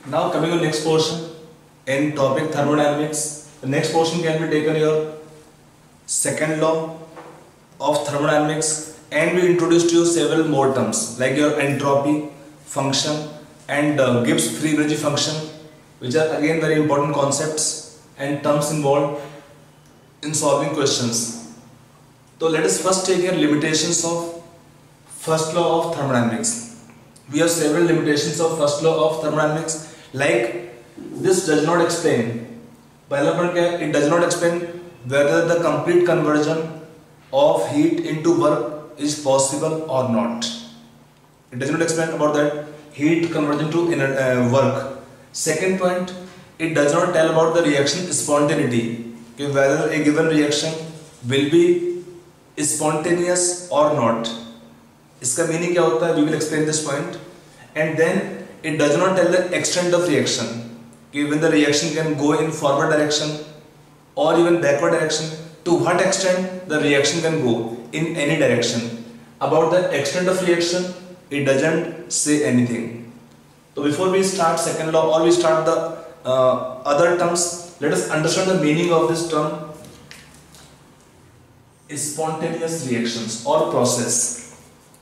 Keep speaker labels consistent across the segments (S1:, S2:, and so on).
S1: Now coming to next portion in topic thermodynamics. The next portion can be taken your second law of thermodynamics, and we introduced you several more terms like your entropy function and Gibbs free energy function, which are again very important concepts and terms involved in solving questions. So let us first take your limitations of first law of thermodynamics. We have several limitations of first law of thermodynamics, like this does not explain. It does not explain whether the complete conversion of heat into work is possible or not. It does not explain about that heat conversion to work. Second point, it does not tell about the reaction spontaneity, whether a given reaction will be spontaneous or not. इसका meaning क्या होता है? We will explain this point. And then it does not tell the extent of reaction, when the reaction can go in forward direction or even backward direction. To what extent the reaction can go in any direction. About the extent of reaction, it doesn't say anything. So before we start second law or we start the other terms, let us understand the meaning of this term spontaneous reactions or process.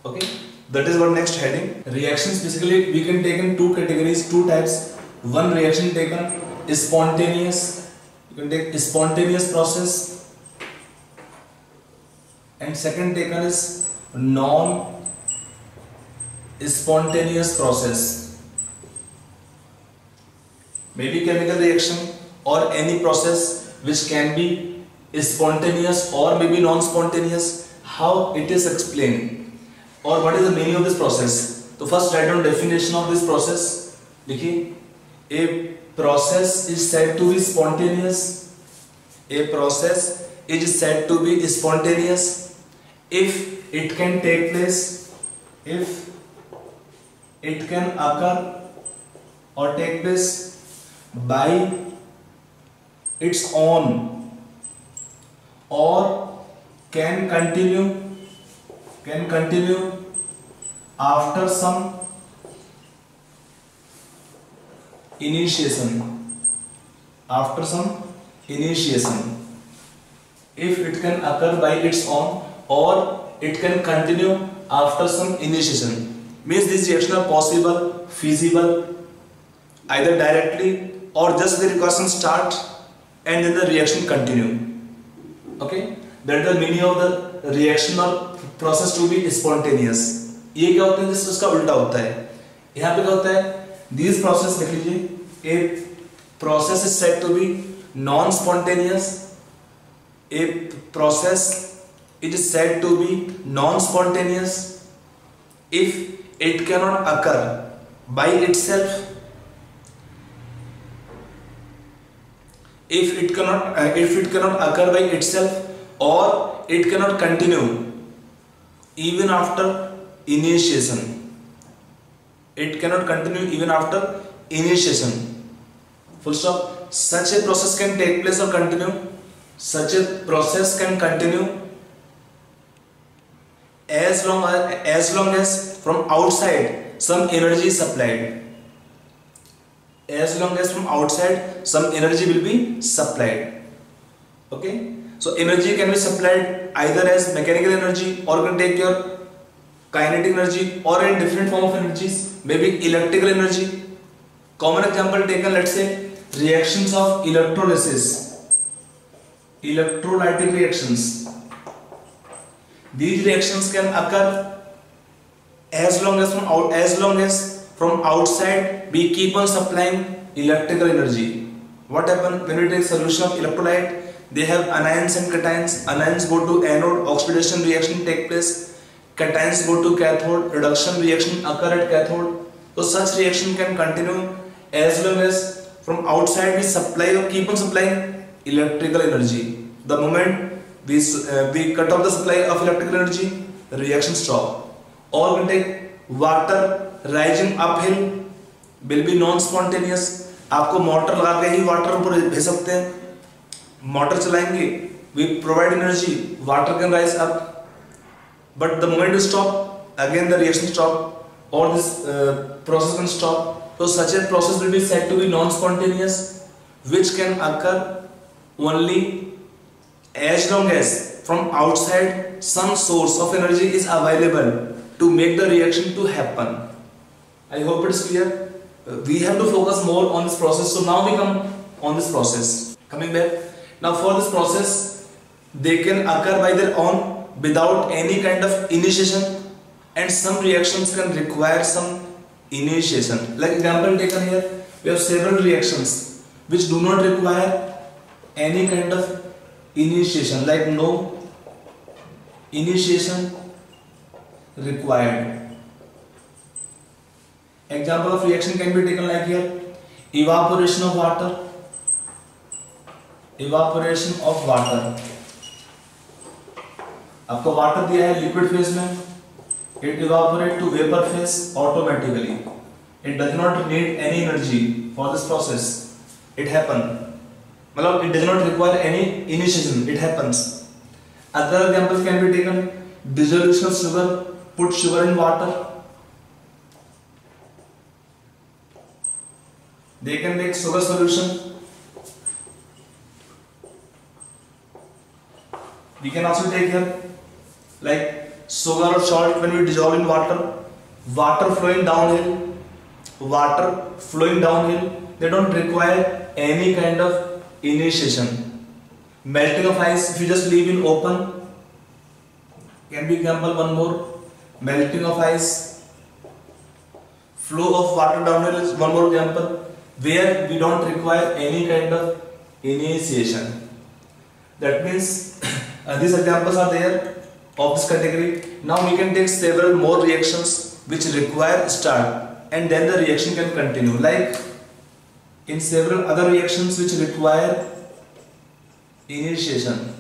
S1: Okay, that is our next heading. Reactions basically we can take in two categories, two types. One reaction taken is spontaneous. You can take spontaneous process, and second taken is non-spontaneous process. Maybe chemical reaction or any process which can be spontaneous or maybe non-spontaneous. How it is explained or what is the meaning of this process? So first write down definition of this process. देखिए, a process is said to be spontaneous. A process is said to be spontaneous if it can take place, if it can occur or take place by its own, or can continue after some initiation. If it can occur by its own or it can continue after some initiation, means this reaction are possible, feasible, either directly or just the reaction start and then the reaction continue. Okay, that is the meaning of the reaction or process to be spontaneous. ये क्या होता है? जिस उसका उल्टा होता है. यहाँ पे क्या होता है? These process लिख लीजिए. A process is said to be non-spontaneous. A process is said to be non-spontaneous if it cannot occur by itself. If it cannot occur by itself, or it cannot continue even after initiation. It cannot continue even after initiation. Full stop. Such a process can take place or continue. Such a process can continue as long as from outside some energy is supplied. As long as from outside some energy will be supplied. Okay, so energy can be supplied either as mechanical energy, or can take your kinetic energy, or in different form of energies, maybe electrical energy. Common example taken, let's say reactions of electrolysis, electrolytic reactions. These reactions can occur as long as from outside we keep on supplying electrical energy. What happens when we take solution of electrolyte? They have anions and cations. Anions go to anode, oxidation reaction take place. Cations go to cathode, reduction reaction occur at cathode. So such reaction can continue as long as from outside we supply or keep on supplying electrical energy. The moment we cut off the supply of electrical energy, the reaction stop. Or we take water rising uphill will be non-spontaneous. आपको motor लगा के ही water ऊपर भेज सकते हैं. Motor चलाएंगे, we provide energy, water can rise up. But the moment you stop, again the reaction stop, or this process can stop. So such a process will be said to be non-spontaneous, which can occur only as long as from outside some source of energy is available to make the reaction to happen. I hope it's clear. We have to focus more on this process. So now we come on this process. Coming back. Now for this process, they can occur by their own without any kind of initiation, and some reactions can require some initiation. Like example taken here, we have several reactions which do not require any kind of initiation, like no initiation required. Example of reaction can be taken like here, evaporation of water. evaporation of water. आपको water दिया है liquid phase में, it evaporate to vapor phase automatically. It does not need any energy for this process. It happen. मतलब it does not require any initiation. It happens. Other examples can be taken. Dissolution of sugar. Put sugar in water. They can make sugar solution. We can also take here like sugar or salt when we dissolve in water. Water flowing downhill. They don't require any kind of initiation. Melting of ice, if you just leave in open, can be example one more. Melting of ice. Flow of water downhill is one more example where we don't require any kind of initiation. That means these examples are there of this category. Now we can take several more reactions which require start and then the reaction can continue. Like in several other reactions which require initiation,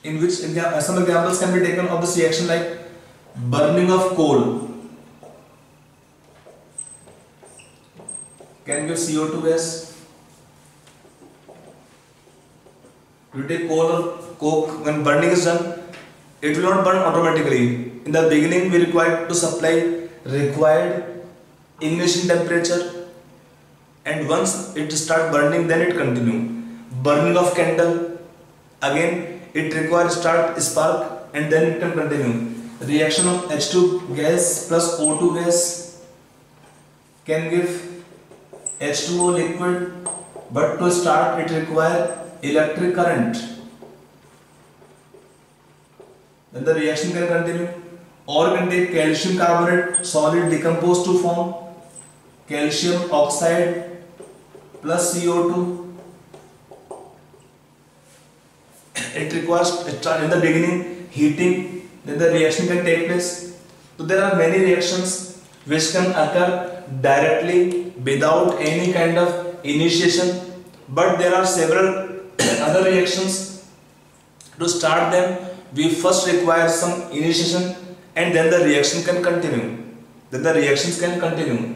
S1: in which some examples can be taken of this reaction, like burning of coal can give CO2 gas. You take coal or coke, when burning is done, it will not burn automatically. In the beginning, we require to supply required ignition temperature, and once it start burning, then it continue. Burning of candle, again it requires start spark and then it can continue. Reaction of H2 gas plus O2 gas can give H2O liquid, but to start it require electric current. Then the reaction can continue. Or we can take calcium carbonate solid decomposed to form calcium oxide plus CO2. It requires start in the beginning heating, then the reaction can take place. So there are many reactions which can occur directly without any kind of initiation, but there are several other reactions. To start them, we first require some initiation and then the reaction can continue. Then the reactions can continue.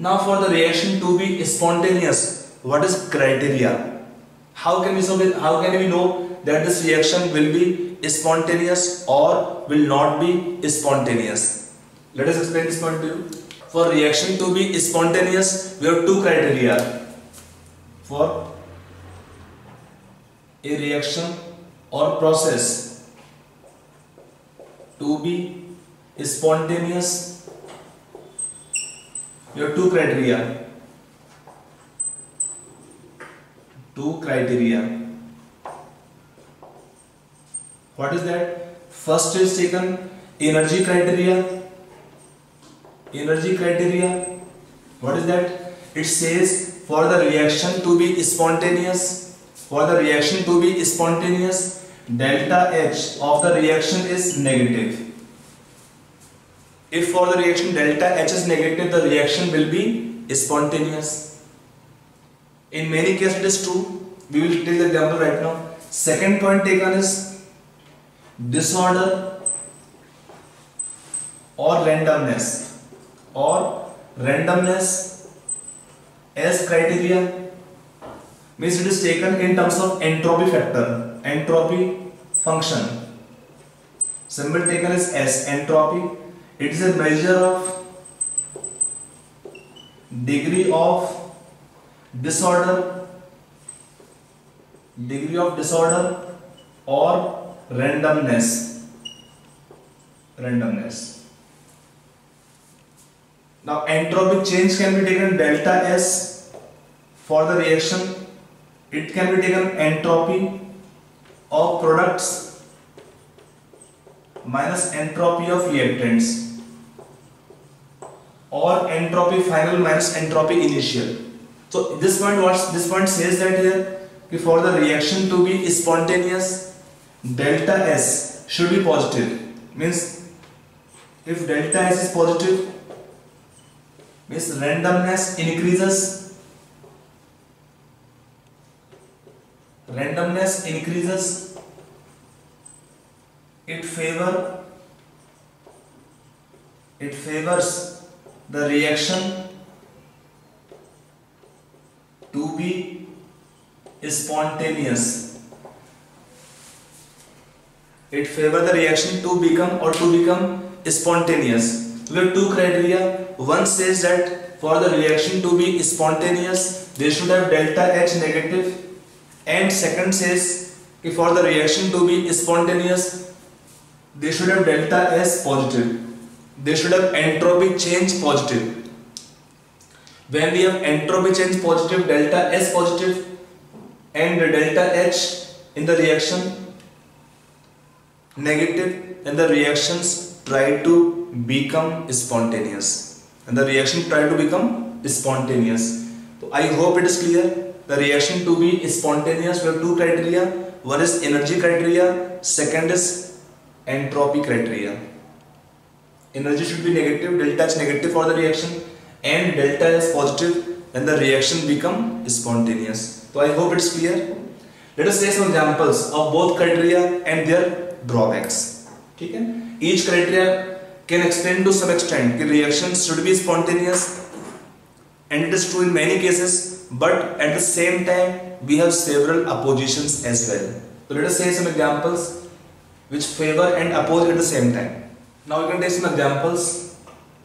S1: Now for the reaction to be spontaneous, what is criteria? How can we know that this reaction will be spontaneous or will not be spontaneous? Let us explain this point to you. For reaction to be spontaneous, we have two criteria. For a reaction or process to be spontaneous, we have two criteria. What is that? First is taken energy criteria. What is that? It says for the reaction to be spontaneous, delta H of the reaction is negative. If for the reaction delta H is negative, the reaction will be spontaneous. In many cases it is true. We will take the example right now. Second point taken is disorder or randomness as criteria. Means it is taken in terms of entropy factor, entropy function. Symbol taken is S, entropy. It is a measure of degree of disorder or randomness. Now entropic change can be taken delta S for the reaction. It can be taken entropy of products minus entropy of reactants, or entropy final minus entropy initial. So this point says that here for the reaction to be spontaneous, delta S should be positive. Means if delta S is positive, means randomness increases. It favors the reaction to be spontaneous. It favors the reaction to become spontaneous. We have two criteria. One says that for the reaction to be spontaneous, they should have delta H negative, and second says that for the reaction to be spontaneous, they should have delta S positive. They should have entropic change positive. When we have entropy change positive, delta S positive, and delta H in the reaction negative, then the reactions try to become spontaneous. So I hope it is clear. The reaction to be spontaneous, we have two criteria. One is energy criteria, second is entropy criteria. Energy should be negative, delta H negative for the reaction, and delta S positive, then the reaction become spontaneous. So I hope it's clear. Let us take some examples of both criteria and their drawbacks. Okay? Each criteria can explain to some extent that reactions should be spontaneous, and it is true in many cases, but at the same time we have several oppositions as well. So let us say some examples which favor and oppose at the same time. Now we can take some examples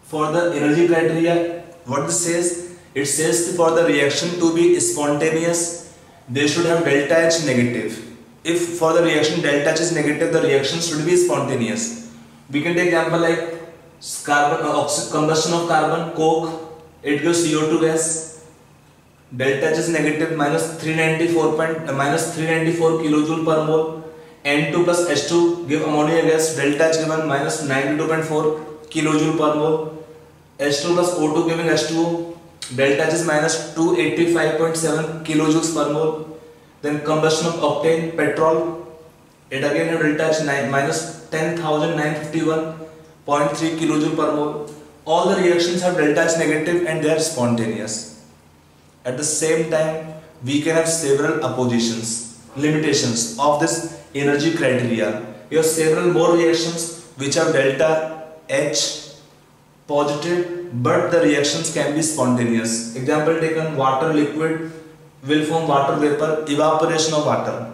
S1: for the energy criteria. What this says? It says for the reaction to be spontaneous, they should have delta H negative. If for the reaction delta H is negative, the reaction should be spontaneous. We can take example like combustion of carbon, coke, it gives CO2 gas. Delta H is negative, minus 394 kilojoule per mole. N2 plus H2 give ammonia gas. Delta H given minus 92.4 kilojoule per mole. H2 plus O2 giving H2O. Delta H is minus 285.7 kilojoules per mole. Then combustion of octane, petrol, it again have delta H minus 10,951.3 kilojoule per mole. All the reactions have delta H negative and they are spontaneous. At the same time, we can have several oppositions, limitations of this energy criteria. We have several more reactions which have delta H positive, but the reactions can be spontaneous. Example taken, water liquid will form water vapor, evaporation of water.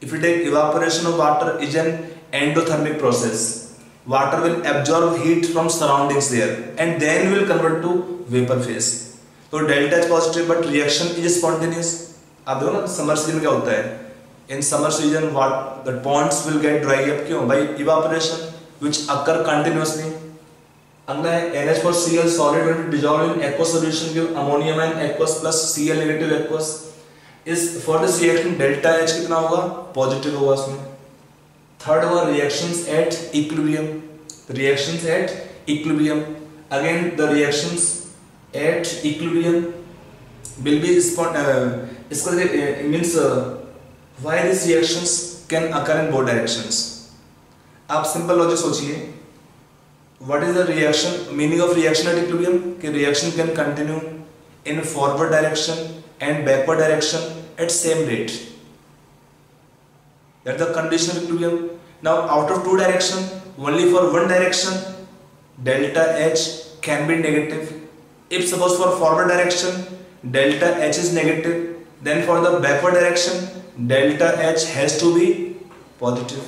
S1: If you take evaporation of water is an endothermic process. Water will absorb heat from surroundings there and then will convert to vapor phase. So delta H positive but reaction is spontaneous. आप देखो ना summer season क्या होता है? In summer season, what the ponds will get dry up क्यों? By evaporation, which occur continuously. अगला है NH4Cl solid will dissolve in aqueous solution, give ammonium and aqueous plus Cl negative aqueous. Is for this reaction delta H कितना होगा? Positive होगा उसमें. Third होगा reactions at equilibrium. Reactions at equilibrium. Again the reactions at equilibrium will be means why these reactions can occur in both directions. आप simple logic सोचिए. What is the reaction meaning of reaction at equilibrium? कि reaction can continue in forward direction and backward direction at same rate. That's the condition of equilibrium. Now out of two directions, only for one direction delta H can be negative. If suppose for forward direction delta H is negative, then for the backward direction delta H has to be positive.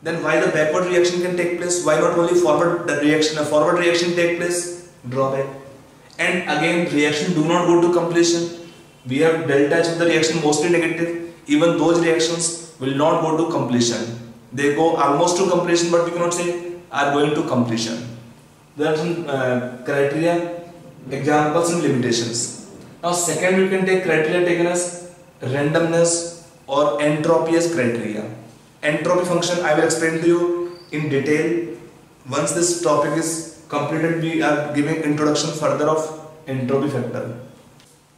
S1: then why the backward reaction can take place? Why not only forward reaction? A forward reaction take place, drawback. And again, reaction do not go to completion. We have delta H with the reaction mostly negative. Even those reactions will not go to completion. They go almost to completion, but we cannot say are going to completion. There are some criteria, examples and limitations. Now second, we can take criteria taken as randomness or entropy as criteria. Entropy function I will explain to you in detail. Once this topic is completed, we are giving introduction further of entropy factor.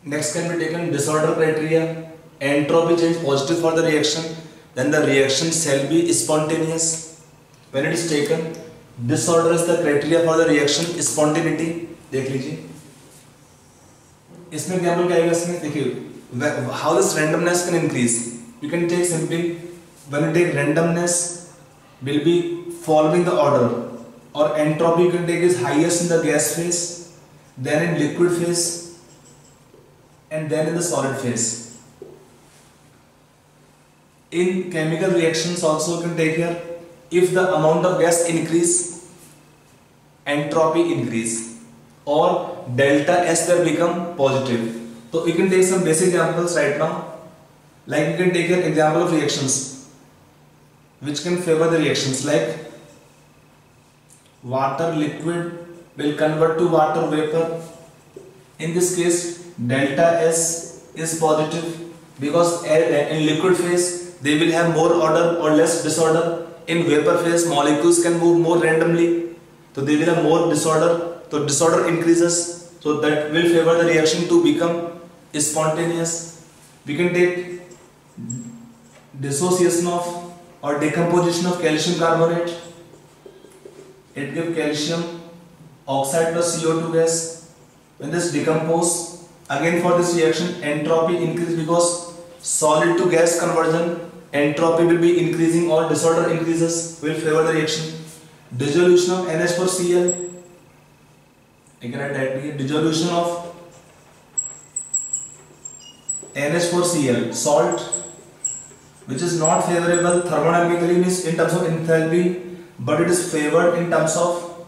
S1: Next can be taken disorder criteria. Entropy change positive for the reaction, then the reaction shall be spontaneous. When it is taken, disorder is the criteria for the reaction spontaneity. देख लीजिए इसमें example क्या आएगा इसमें देखिए how this randomness can increase. We can take simply when you take randomness will be following the order, or entropy you can take is highest in the gas phase, then in liquid phase, and then in the solid phase. In chemical reactions also you can take here, if the amount of gas increase, entropy increase, or delta S will become positive. So you can take some basic examples right now, like you can take an example of reactions which can favor the reactions, like water liquid will convert to water vapor. In this case delta S is positive because in liquid phase they will have more order or less disorder. In vapor phase molecules can move more randomly, so they will have more disorder, so disorder increases, so that will favor the reaction to become spontaneous. We can take dissociation of or decomposition of calcium carbonate. It gives calcium oxide plus CO2 gas. When this decompose, again for this reaction entropy increase because solid to gas conversion, entropy will be increasing or disorder increases, will favor the reaction. Dissolution of NH4Cl, I can write here, dissolution of NH4Cl, salt, which is not favorable thermodynamically means in terms of enthalpy, but it is favored in terms of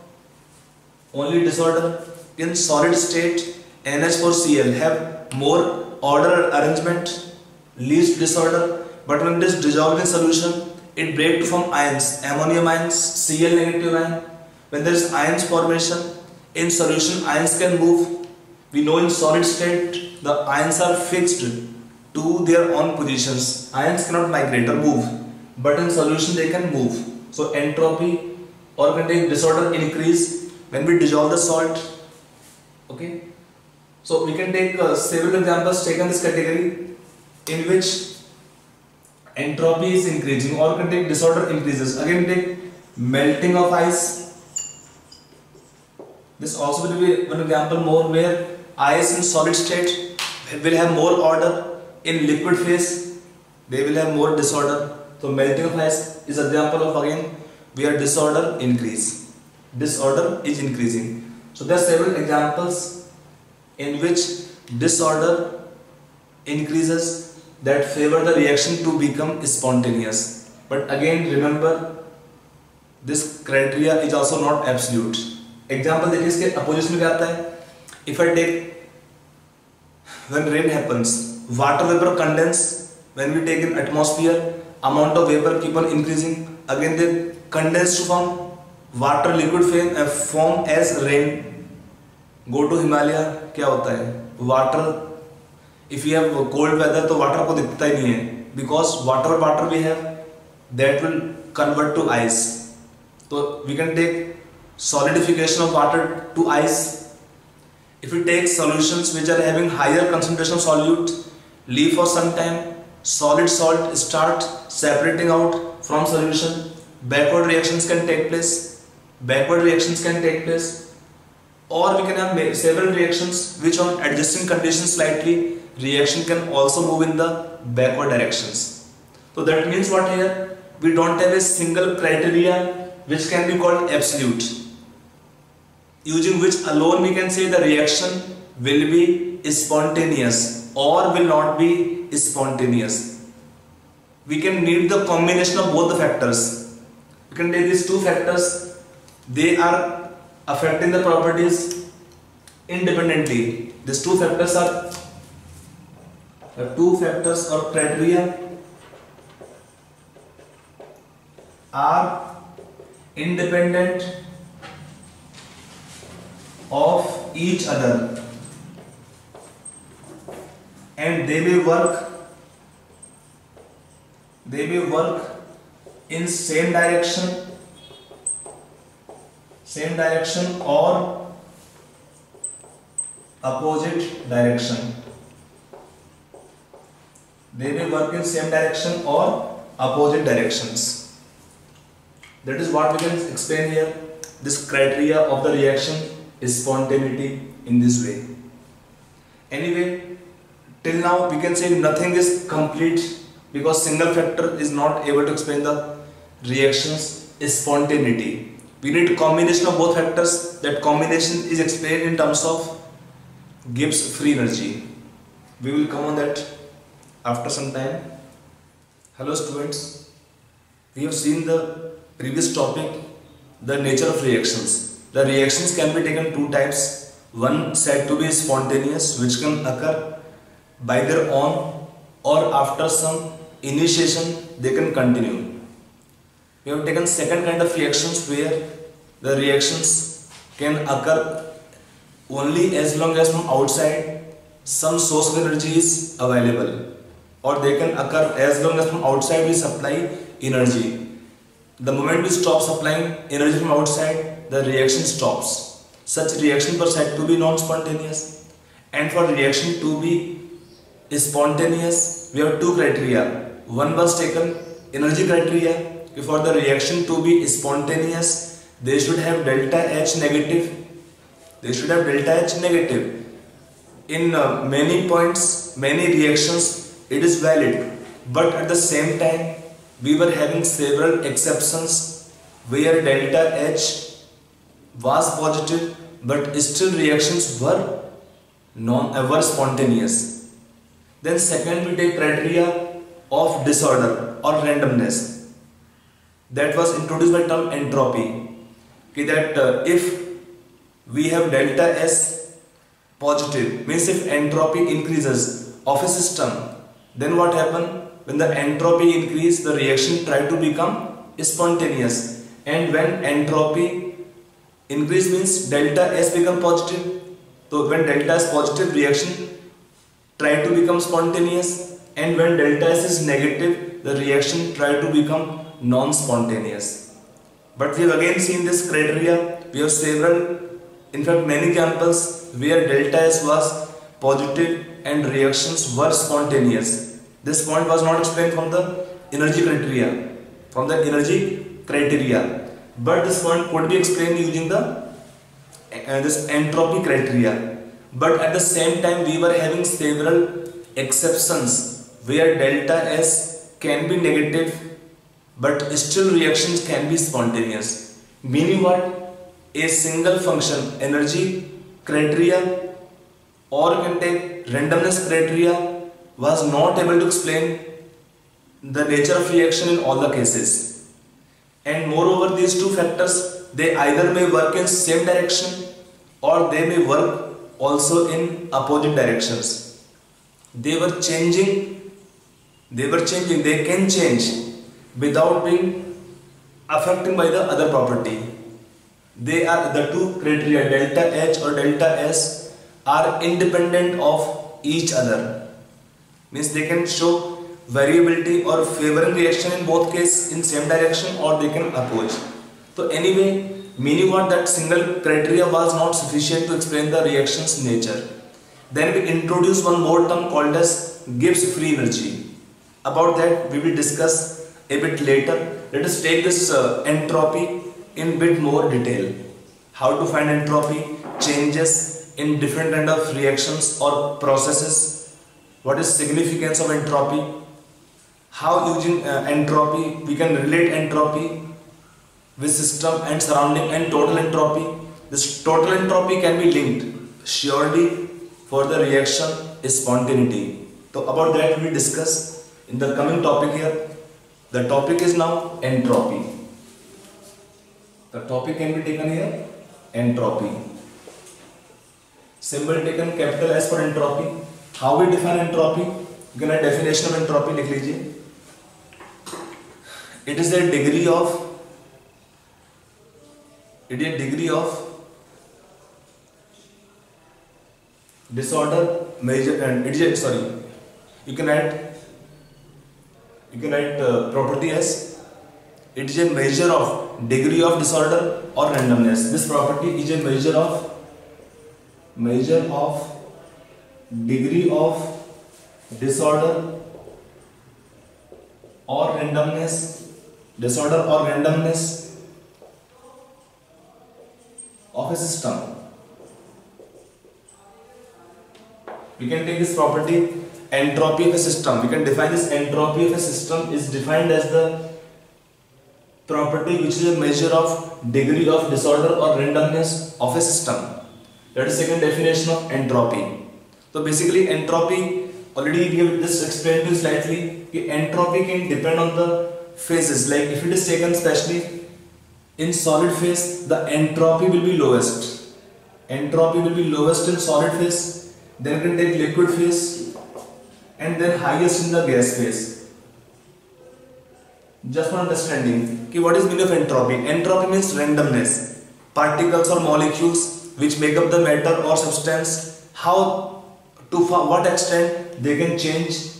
S1: only disorder. In solid state NH4Cl have more order arrangement, least disorder, but when it is dissolved in solution it breaks to form ions, ammonium ions, Cl negative ion. When there is ions formation in solution, ions can move. We know in solid state the ions are fixed to their own positions. Ions cannot migrate or move, but in solution they can move. So entropy or can take disorder increase when we dissolve the salt. Okay, so we can take several examples taken this category in which entropy is increasing, or can take disorder increases. Again take melting of ice. This also will be one example more, where ice in solid state will have more order, in liquid phase they will have more disorder. So melting of ice is example of again where disorder increase. Disorder is increasing. So there are several examples in which disorder increases that favor the reaction to become spontaneous. But again remember, this criteria is also not absolute. Example देखिए इसके opposition में क्या आता है? If I take when rain happens, water vapor condense. When we take in atmosphere, amount of vapor keep on increasing. Again they condense to form water liquid form as rain. Go to Himalaya, क्या होता है? Water, if you have cold weather तो water को दिखता ही नहीं है, because water we have that will convert to ice. So we can take solidification of water to ice. If we take solutions which are having higher concentration of solute, leave for some time, solid salt start separating out from solution, backward reactions can take place. Or we can have several reactions which on adjusting conditions slightly, reaction can also move in the backward directions. So that means what here? We don't have a single criteria which can be called absolute, using which alone we can say the reaction will be spontaneous or will not be spontaneous. We can need the combination of both the factors. You can take these two factors. They are affecting the properties independently. These two factors are or criteria are independent of each other, and they may work in same direction or opposite direction. They may work in same direction or opposite directions. That is what we can explain here. This criteria of the reaction is spontaneity in this way. Anyway, till now we can say nothing is complete because single factor is not able to explain the reactions spontaneity. We need a combination of both factors. That combination is explained in terms of Gibbs free energy. We will come on that after some time. Hello students, we have seen the previous topic, the nature of reactions. The reactions can be taken two types. One said to be spontaneous, which can occur by their own or after some initiation they can continue. We have taken second kind of reactions where the reactions can occur only as long as from outside some source of energy is available, or they can occur as long as from outside we supply energy. The moment we stop supplying energy from outside, the reaction stops. Such reactions were said to be non-spontaneous. And for reaction to be spontaneous, we have two criteria. One was taken energy criteria. For the reaction to be spontaneous, they should have delta H negative. In many points, many reactions, it is valid. But at the same time, we were having several exceptions where delta H was positive, but still reactions were spontaneous. Then second, we take criteria of disorder or randomness. That was introduced by term entropy. That if we have delta S positive, means if entropy increases of a system, then what happens? When the entropy increase, the reaction try to become spontaneous. And when entropy increase means delta S become positive. So when delta S positive, reaction try to become spontaneous. And when delta S is negative, the reaction try to become non-spontaneous. But we have again seen this criteria. We have several, in fact many examples where delta S was positive and reactions were spontaneous. This point was not explained from the energy criteria, but this point could be explained using the this entropy criteria. But at the same time, we were having several exceptions where delta S can be negative, but still reactions can be spontaneous. Meaning what? A single function energy criteria, or you can take randomness criteria, was not able to explain the nature of reaction in all the cases. And moreover, these two factors, they either may work in same direction or they may work also in opposite directions. They can change without being affected by the other property. They are the two criteria, delta H or delta S, are independent of each other. Means they can show variability or favoring reaction in both cases in same direction, or they can oppose. So anyway, meaning what? That single criteria was not sufficient to explain the reaction's nature. Then we introduce one more term called as Gibbs free energy. About that we will discuss a bit later. Let us take this entropy in bit more detail. How to find entropy, changes in different kind of reactions or processes. What is significance of entropy? How using entropy we can relate entropy with system and surrounding and total entropy. This total entropy can be linked surely for the reaction is spontaneity. So about that we will discuss in the coming topic here. The topic is now entropy. The topic can be taken here entropy. Symbol taken capital S for entropy. How we define entropy? You can write definition of entropy. लिख लीजिए. It is a degree of disorder measure, and it is you can write property as it is a measure of degree of disorder or randomness. This property is a measure of degree of disorder or randomness of a system. We can take this property entropy of a system. We can define this entropy of a system is defined as the property which is a measure of degree of disorder or randomness of a system. That is second definition of entropy. So basically entropy, already we have just explained to you slightly, entropy can depend on the phases. Like if it is taken especially in solid phase, the entropy will be lowest. Entropy will be lowest in solid phase. Then you can take liquid phase and then highest in the gas phase. Just for understanding, what is meaning of entropy? Entropy means randomness. Particles or molecules which make up the matter or substance, what extent they can change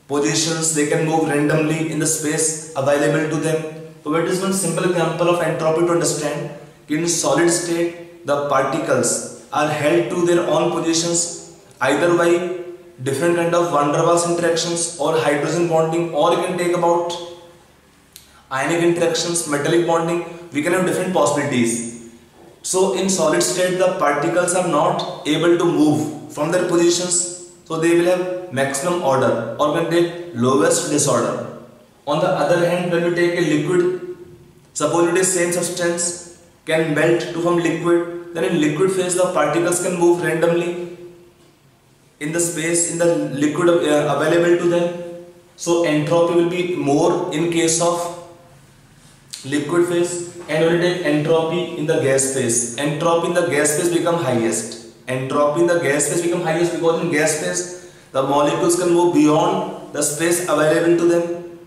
S1: positions, they can move randomly in the space available to them. So it is one simple example of entropy to understand. In solid state, the particles are held to their own positions either by different kind of van der Waals interactions or hydrogen bonding, or you can take about ionic interactions, metallic bonding. We can have different possibilities. So in solid state, the particles are not able to move from their positions, so they will have maximum order or can take lowest disorder. On the other hand, when you take a liquid, suppose it is same substance can melt to form liquid, then in liquid phase the particles can move randomly in the space in the liquid available to them. So entropy will be more in case of liquid phase, and when you take entropy in the gas phase, entropy in the gas phase become highest. Entropy in the gas phase become highest because in gas phase the molecules can move beyond the space available to them.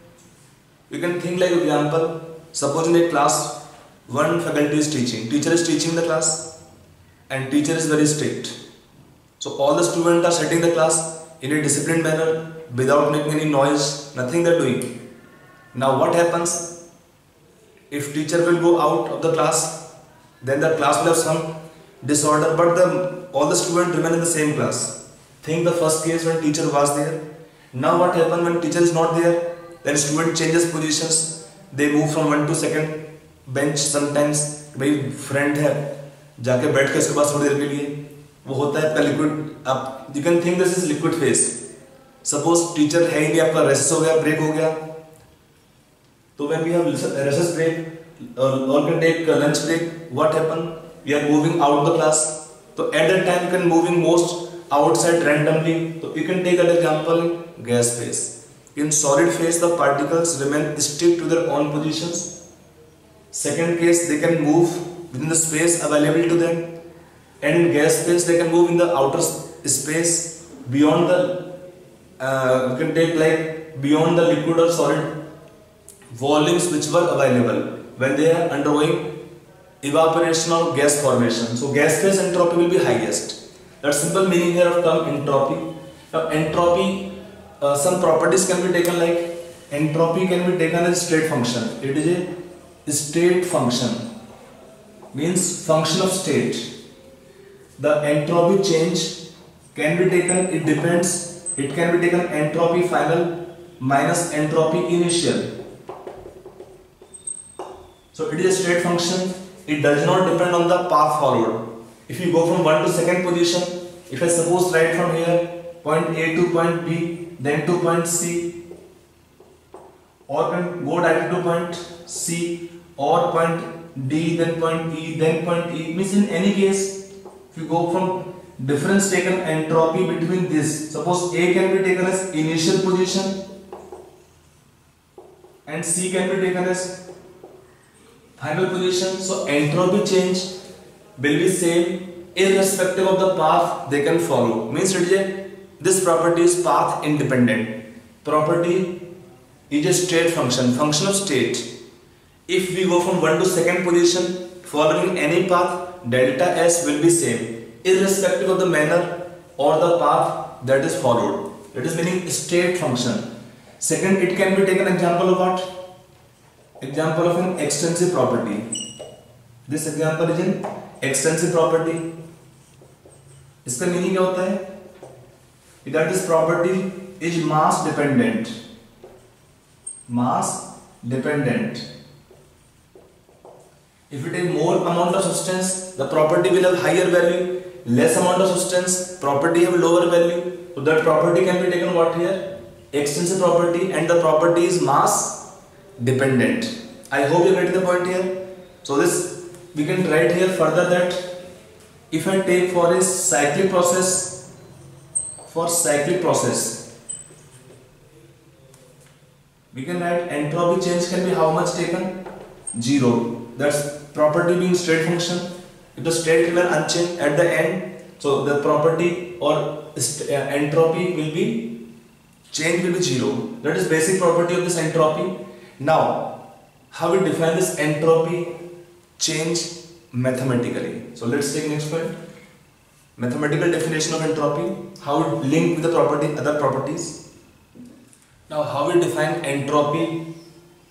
S1: You can think like example, suppose in a class one faculty is teaching, teacher is teaching the class and teacher is very strict. So all the students are sitting the class in a disciplined manner without making any noise, nothing they are doing. Now what happens? If teacher will go out of the class, then the class will have some disorder, but all the students remain in the same class. Think the first case when teacher was there. Now what happens when teacher is not there? Then student changes positions. They move from one to second bench sometimes. भाई friend है, जाके बैठ के उसके पास थोड़ी देर के लिए वो होता है आपका लिक्विड. आप you can think this is liquid phase. Suppose teacher है ही नहीं, आपका recess हो गया, break हो गया. तो when we have recess break or can take lunch break, what happen? We are moving out of the class. So at that time you can moving most outside randomly. So you can take an example in gas phase. In solid phase the particles remain stick to their own positions. Second case they can move within the space available to them. And in gas phase they can move in the outer space beyond the you can take like beyond the liquid or solid volumes which were available when they are undergoing evaporation or gas formation. So gas phase entropy will be highest. That's simple meaning here of term entropy. Now entropy, some properties can be taken like entropy can be taken as state function. It is a state function, means function of state. The entropy change can be taken, it depends, it can be taken entropy final minus entropy initial. So it is a state function, it does not depend on the path followed. If you go from one to second position, if I suppose write from here point A to point B, then to point C, or can go directly to point C, or point D, then point E, then point E, means in any case, if you go from difference taken entropy between this, suppose A can be taken as initial position and C can be taken as final position. So entropy change will be same irrespective of the path they can follow. Means this property is path independent. Property is a state function of state. If we go from 1 to second position following any path, delta S will be same irrespective of the manner or the path that is followed. That is meaning state function. Second, it can be taken example of what? Example of an extensive property. This example is in extensive property. इसका meaning क्या होता है? That this property is mass dependent. Mass dependent. If you take more amount of substance, the property will have higher value. Less amount of substance, property have lower value. So that property can be taken what here? Extensive property, and the property is mass dependent. I hope you get the point here. So this we can write here further that if I take for a cyclic process, we can write entropy change can be how much taken? 0. That's property being state function. If the state remain unchanged at the end, so the property or entropy will be change will be 0. That is basic property of this entropy. Now, how we define this entropy change mathematically? So let's take next point. Mathematical definition of entropy. How it link with the other properties. Now, how we define entropy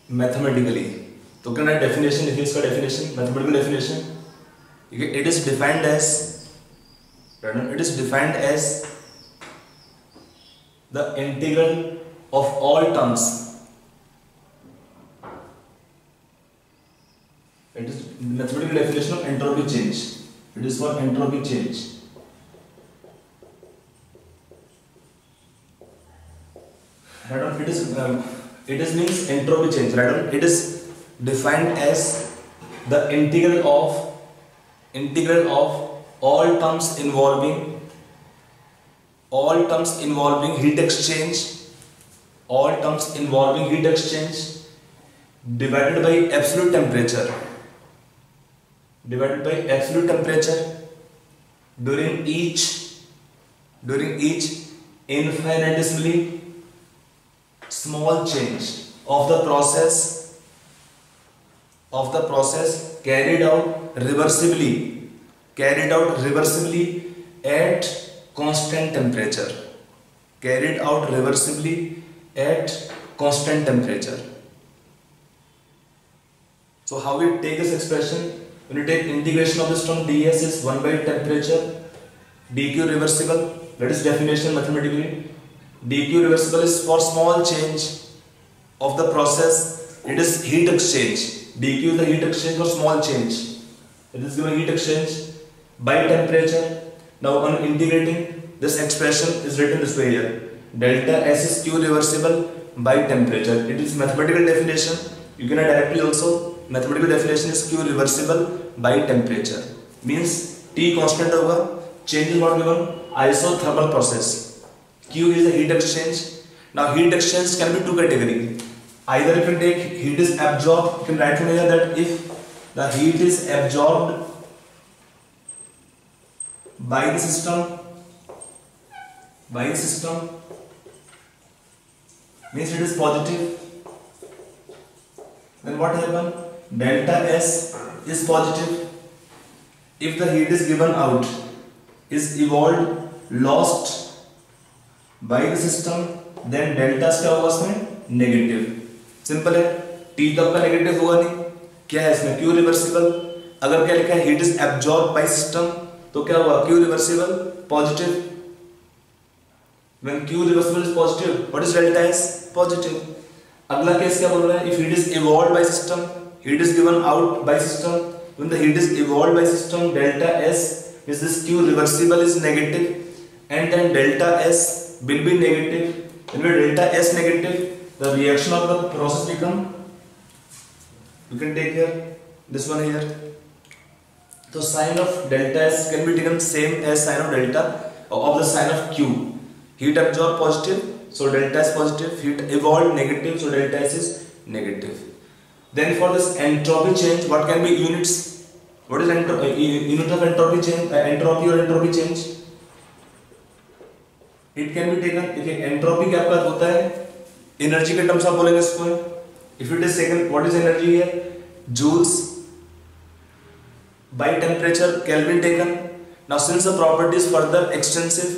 S1: mathematically? तो क्या है definition? देखिए इसका definition, mathematical definition. It is defined as the integral of all terms. It is mathematical definition of entropy change. It is for entropy change. It is means entropy change. It is defined as the integral of all terms involving heat exchange, divided by absolute temperature during each infinitesimally small change of the process carried out reversibly at constant temperature. So how we take this expression? When you take integration of this term, ds is 1 by temperature, dq reversible. That is definition mathematically. dq reversible is for small change of the process. It is heat exchange. dq is the heat exchange for small change. It is given heat exchange by temperature. Now on integrating, this expression is written this way here. Delta S is Q reversible by temperature. It is mathematical definition. You can directly also. Mathematical definition is Q reversible by temperature. Means T constant होगा. Change is what given? Isothermal process. Q is the heat exchange. Now heat exchange can be two categories. Either you can take heat is absorbed. You can write from here that if the heat is absorbed by the system means it is positive. Then what happens? Delta S is positive. If the heat is given out, is evolved, lost by the system, then delta क्या होगा इसमें? Negative. Simple है. T तो आपका negative होगा नहीं. क्या है इसमें? Q reversible. अगर क्या लिखा है? Heat is absorbed by system, तो क्या हुआ? Q reversible positive. When Q reversible is positive, what is delta S? Positive. अगला केस क्या बोल रहा है? If heat is evolved by system, heat is given out by system. When the heat is evolved by system, delta S is this Q reversible is negative, and then delta S will be negative. When delta S negative, the reaction of the process become. You can take here this one here. So sign of delta S can be taken same as sign of delta of the sign of Q. Heat absorbed positive, so delta S positive. Heat evolved negative, so delta S is negative. Then for this entropy change, what can be units? What is unit of entropy change? Entropy or entropy change? It can be taken. देखिए entropy क्या आपका होता है? Energy के terms आप बोलेंगे इसको. If it is taken, what is energy here? Joules by temperature, Kelvin taken. Now since the property is further extensive,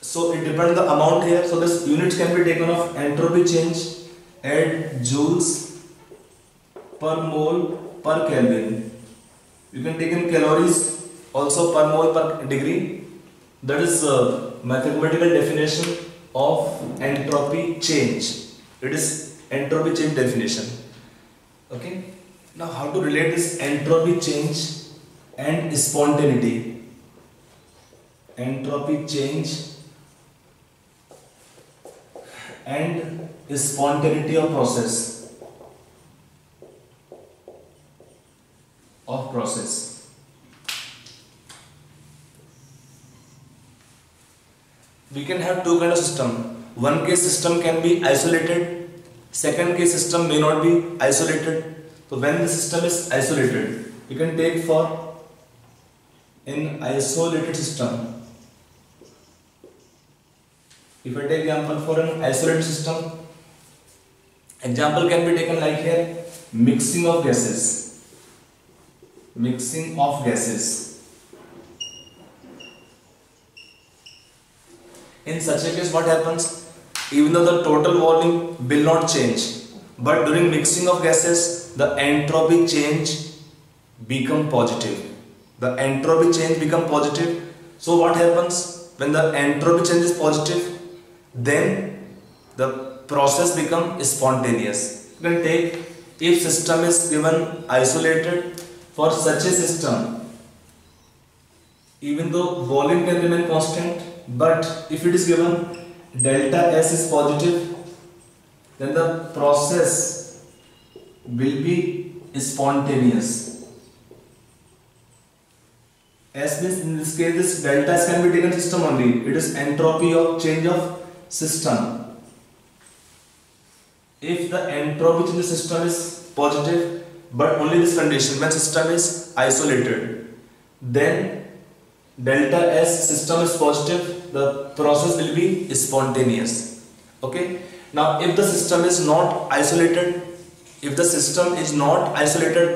S1: so it depends the amount here. So this units can be taken of entropy change at joules per mole per Kelvin. You can take in calories also per mole per degree. That is mathematical definition of entropy change. It is entropy change definition. Okay. Now how to relate this entropy change and spontaneity? Entropy change and spontaneity of process. We can have two kind of system. One case system can be isolated. Second case system may not be isolated. So when the system is isolated, you can take for an isolated system. If I take example for an isolated system, example can be taken like here, mixing of gases. Mixing of gases. In such a case, what happens? Even though the total volume will not change, but during mixing of gases, the entropy change become positive. The entropy change become positive. So what happens when the entropy change is positive? Then the process become spontaneous. You can take, if system is given isolated, for such a system, even though volume can remain constant, but if it is given delta S is positive, then the process will be spontaneous. S means in this case this delta S can be taken system only. It is entropy of change of system. If the entropy change of system is positive, but only this condition when system is isolated, then delta S system is positive, the process will be spontaneous. Okay. Now if the system is not isolated,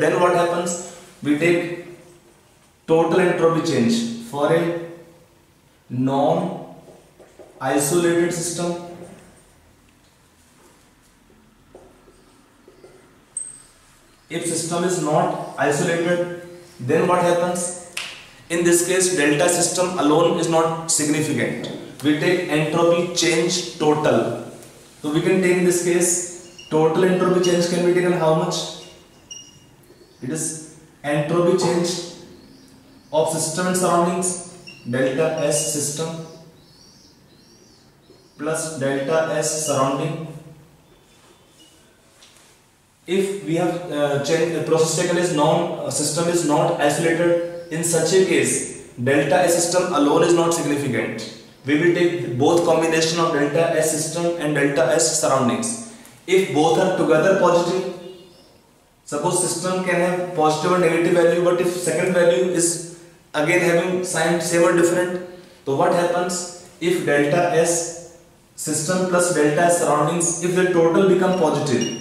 S1: then what happens? We take total entropy change for a non-isolated system. If system is not isolated, then what happens? In this case, delta system alone is not significant. We take entropy change total. So we can take in this case, total entropy change can be taken how much? It is entropy change of system and surroundings, delta S system plus delta S surrounding. If we have changed the process taken is system is not isolated, in such a case delta S system alone is not significant. We will take both combination of delta S system and delta S surroundings. If both are together positive, suppose system can have positive or negative value, but if second value is again having sign same or different, so what happens? If delta S system plus delta S surroundings, if the total become positive,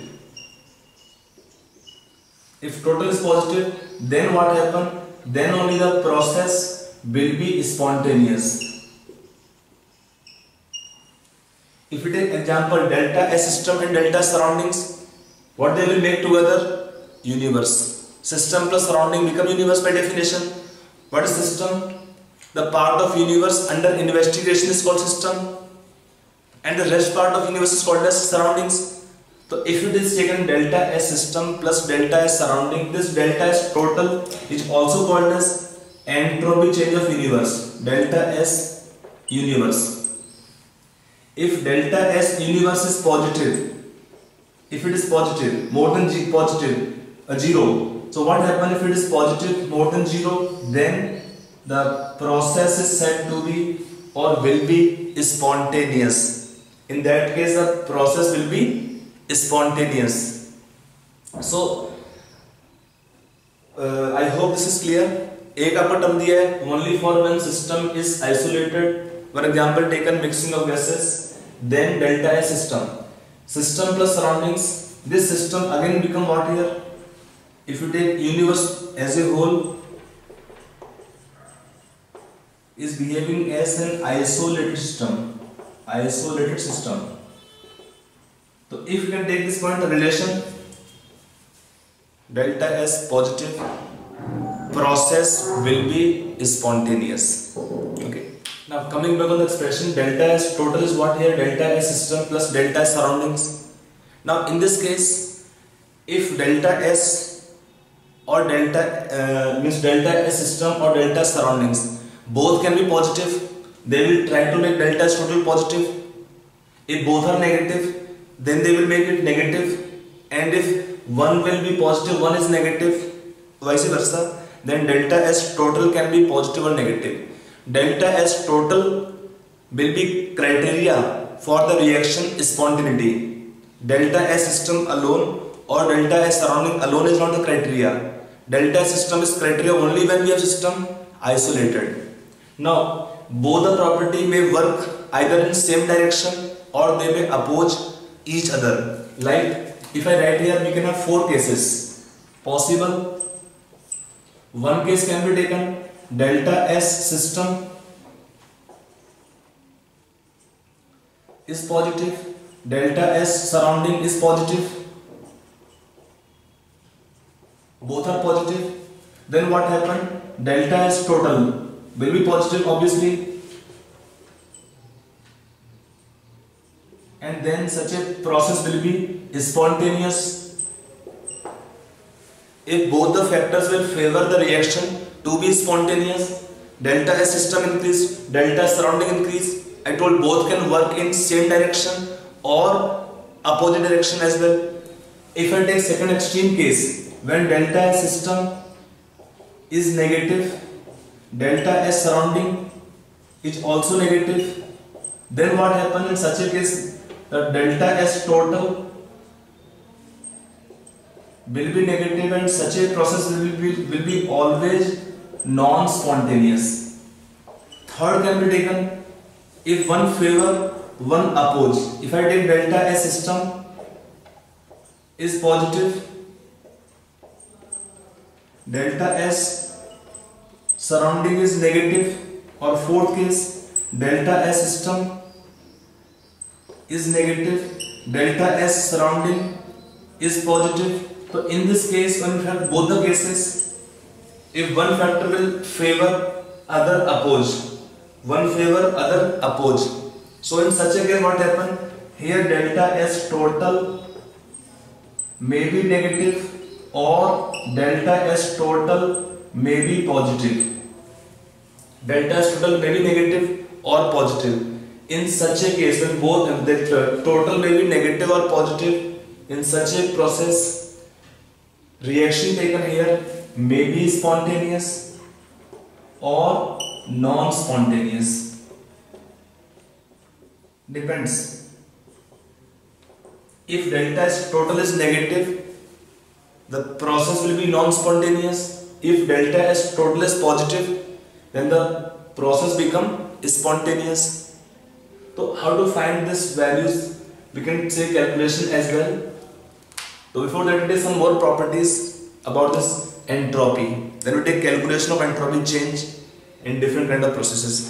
S1: if total is positive, then what happens? Then only the process will be spontaneous. If we take example delta S system and delta surroundings, what they will make together? Universe. System plus surrounding become universe by definition. What is system? The part of universe under investigation is called system, and the rest part of universe is called as surroundings. So if it is taken delta S system plus delta S surrounding, this delta S total is also called as entropy change of universe, delta S universe. If delta S universe is positive, if it is positive more than 0, so what happens if it is positive more than 0? Then the process is said to be or will be spontaneous. In that case the process will be spontaneous. So I hope this is clear. एक आपको term दिया है only for when system is isolated. For example taken mixing of gases, then delta S system. System plus surroundings. This system again become what here? If you take universe as a whole is behaving as an isolated system. Isolated system. So if you can take this point, the relation delta S positive, process will be spontaneous. Okay. Now coming back on the expression, delta S total is what here? Delta S system plus delta S surroundings. Now in this case, if delta S or delta means delta S system or delta surroundings, both can be positive, they will try to make delta S total positive. If both are negative, then they will make it negative, and if one will be positive, one is negative, vice versa, then delta S total can be positive or negative. Delta S total will be criteria for the reaction spontaneity. Delta S system alone or delta S surrounding alone is not the criteria. Delta S system is criteria only when we have system isolated. Now both the property may work either in same direction or they may oppose each other. Like if I write here, we can have 4 cases possible. One case can be taken, delta S system is positive, delta S surrounding is positive, both are positive. Then what happened? Delta S total will be positive obviously, and then such a process will be spontaneous. If both the factors will favor the reaction to be spontaneous, delta S system increase, delta surrounding increase. I told both can work in same direction or opposite direction as well. If I take second extreme case, when delta S system is negative, delta S surrounding is also negative, then what happens in such a case? The delta S total will be negative, and such a process will be always non-spontaneous. Third can be taken, if one favor, one oppose. If I take delta S system is positive, delta S surrounding is negative, or fourth case, delta S system is negative, delta S surrounding is positive. So in this case, when we have both the cases, if one factor will favor, other oppose, one favor, other oppose. So in such a case, what happen here? Delta S total may be negative or delta S total may be positive. Delta S total may be negative or positive. In such a case, when both the total may be negative or positive, in such a process, reaction taken here may be spontaneous or non-spontaneous. Depends. If delta S total is negative, the process will be non-spontaneous. If delta S total is positive, then the process become spontaneous. So how to find this values? We can say calculation as well. So before that, it is some more properties about this entropy. Then we take calculation of entropy change in different kind of processes.